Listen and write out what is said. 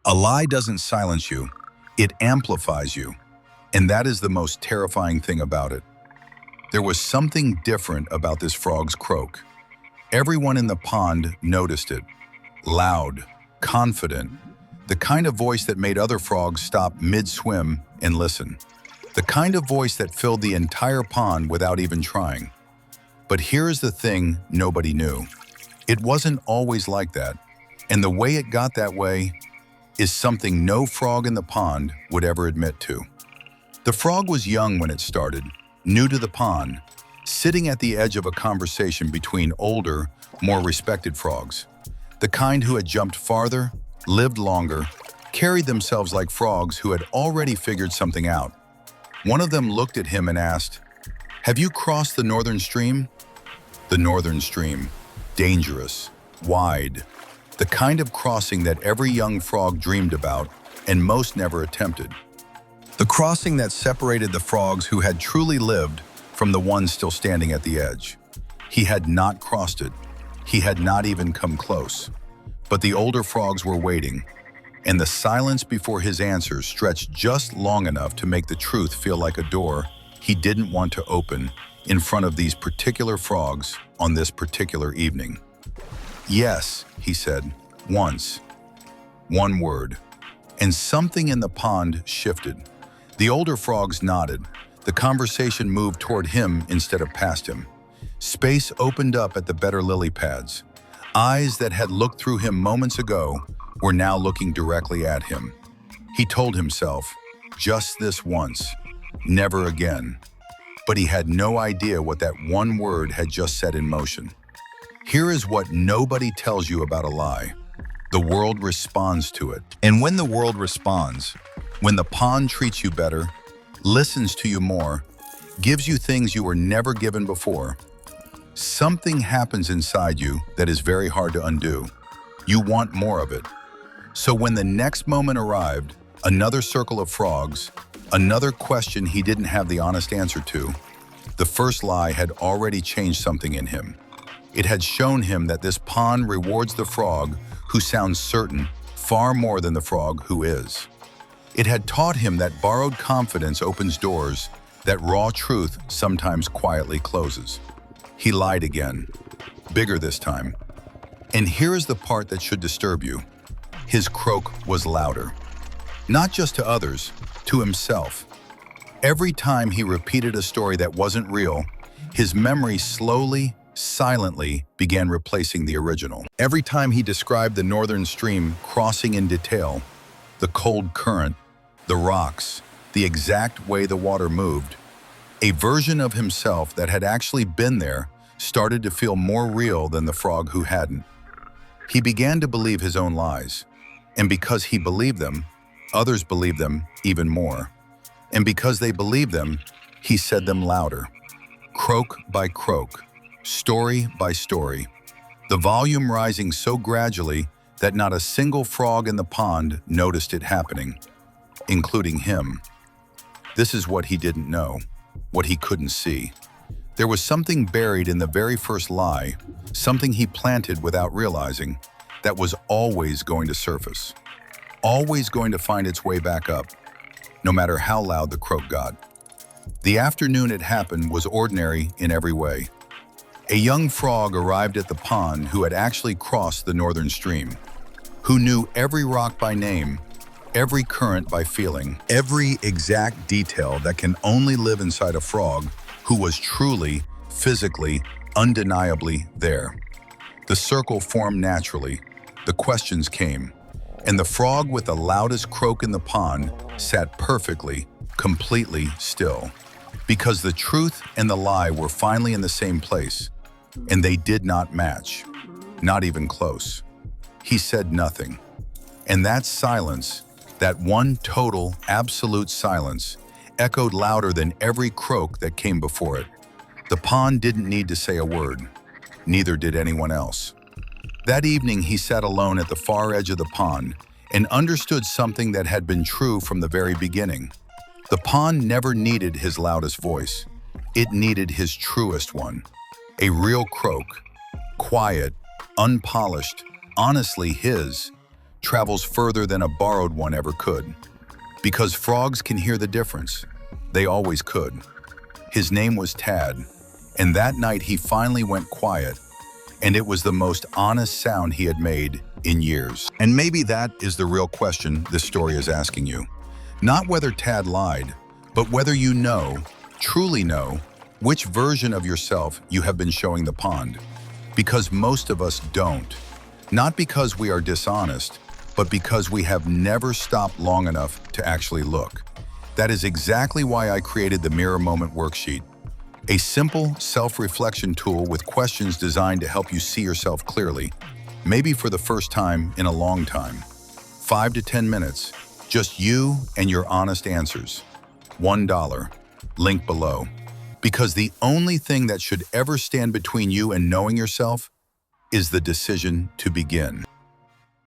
A lie doesn't silence you, it amplifies you. And that is the most terrifying thing about it. There was something different about this frog's croak. Everyone in the pond noticed it. Loud, confident, the kind of voice that made other frogs stop mid-swim and listen. The kind of voice that filled the entire pond without even trying. But here's the thing nobody knew. It wasn't always like that. And the way it got that way is something no frog in the pond would ever admit to. The frog was young when it started, new to the pond, sitting at the edge of a conversation between older, more respected frogs. The kind who had jumped farther, lived longer, carried themselves like frogs who had already figured something out. One of them looked at him and asked, "Have you crossed the northern stream?" The northern stream, dangerous, wide, the kind of crossing that every young frog dreamed about and most never attempted. The crossing that separated the frogs who had truly lived from the ones still standing at the edge. He had not crossed it. He had not even come close. But the older frogs were waiting, and the silence before his answers stretched just long enough to make the truth feel like a door he didn't want to open in front of these particular frogs on this particular evening. "Yes," he said, once. One word. And something in the pond shifted. The older frogs nodded. The conversation moved toward him instead of past him. Space opened up at the better lily pads. Eyes that had looked through him moments ago were now looking directly at him. He told himself, just this once, never again. But he had no idea what that one word had just set in motion. Here is what nobody tells you about a lie. The world responds to it. And when the world responds, when the pond treats you better, listens to you more, gives you things you were never given before, something happens inside you that is very hard to undo. You want more of it. So when the next moment arrived, another circle of frogs, another question he didn't have the honest answer to, the first lie had already changed something in him. It had shown him that this pond rewards the frog who sounds certain far more than the frog who is. It had taught him that borrowed confidence opens doors that raw truth sometimes quietly closes. He lied again, bigger this time. And here is the part that should disturb you. His croak was louder. Not just to others, to himself. Every time he repeated a story that wasn't real, his memory slowly, silently began replacing the original. Every time he described the northern stream crossing in detail, the cold current, the rocks, the exact way the water moved, a version of himself that had actually been there started to feel more real than the frog who hadn't. He began to believe his own lies, and because he believed them, others believed them even more. And because they believed them, he said them louder, croak by croak, story by story, the volume rising so gradually that not a single frog in the pond noticed it happening, including him. This is what he didn't know, what he couldn't see. There was something buried in the very first lie, something he planted without realizing, that was always going to surface, always going to find its way back up, no matter how loud the croak got. The afternoon it happened was ordinary in every way. A young frog arrived at the pond who had actually crossed the northern stream, who knew every rock by name, every current by feeling, every exact detail that can only live inside a frog who was truly, physically, undeniably there. The circle formed naturally, the questions came, and the frog with the loudest croak in the pond sat perfectly, completely still, because the truth and the lie were finally in the same place, and they did not match, not even close. He said nothing, and that silence, that one total, absolute silence, echoed louder than every croak that came before it. The pond didn't need to say a word, neither did anyone else. That evening he sat alone at the far edge of the pond and understood something that had been true from the very beginning. The pond never needed his loudest voice. It needed his truest one. A real croak, quiet, unpolished, honestly his, travels further than a borrowed one ever could. Because frogs can hear the difference. They always could. His name was Tad, and that night he finally went quiet, and it was the most honest sound he had made in years. And maybe that is the real question this story is asking you. Not whether Tad lied, but whether you know, truly know, which version of yourself you have been showing the pond. Because most of us don't. Not because we are dishonest, but because we have never stopped long enough to actually look. That is exactly why I created the Mirror Moment Worksheet, a simple self-reflection tool with questions designed to help you see yourself clearly, maybe for the first time in a long time. 5 to 10 minutes, just you and your honest answers. $1, link below. Because the only thing that should ever stand between you and knowing yourself is the decision to begin.